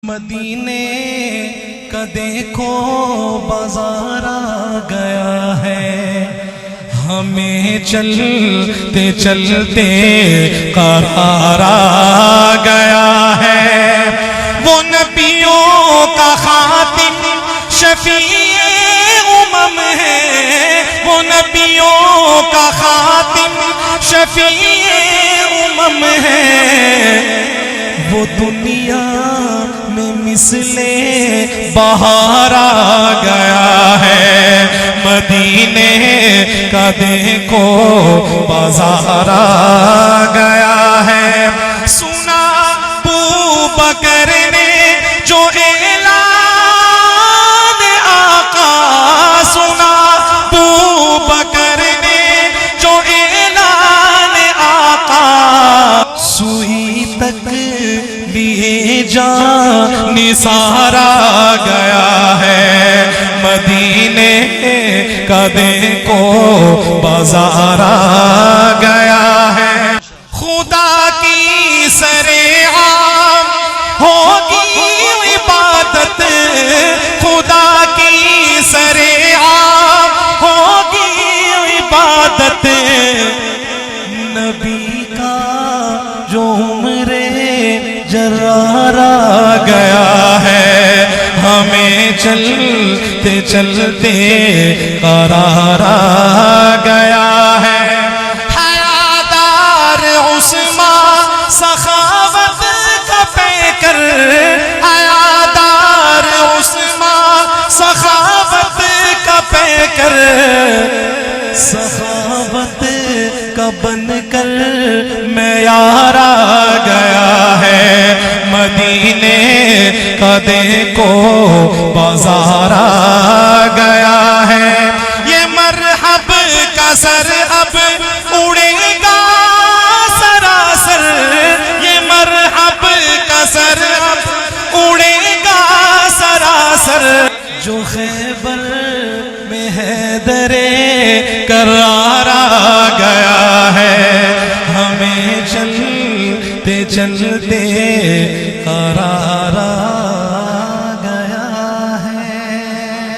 مدینے کا دیکھو بازار آ گیا ہے، ہمیں چلتے چلتے قرار آ گیا ہے۔ وہ نبیوں کا خاتم شفیع امم ہے، وہ نبیوں کا خاتم شفیع امم ہے۔ وہ دنیا میں مثل بہار آ گیا ہے، مدینے کا دیکھو بازار آ گیا ہے۔ سنا ابو بکر نے جو اعلان آقا، سنا ابو بکر نے جو اعلان آقا، سوئی تک لیے جان نثار آ گیا ہے، مدینے کا دیکھو بازار آ گیا ہے۔ خدا کی سرعام ہوگی عبادت، خدا کی سرعام ہوگی عبادت، نبی کا جو عمرے جرار آ گیا ہے، ہمیں چلتے چلتے قرار آ گیا ہے۔ حیادار عثمان سخاوت کا پیکر، حیادار عثمان سخاوت کا پیکر، سخاوت کا بن کر معیار آ گیا ہے، مدینے کا دیکھو بازار آ گیا ہے۔ یہ مرحب کا سر اب اڑے گا سراسر، یہ مرحب کا سر اب اڑے گا سراسر، جو خیبر میں حیدر کرار آ گیا ہے، ہمیں چلتے چلتے قرار آ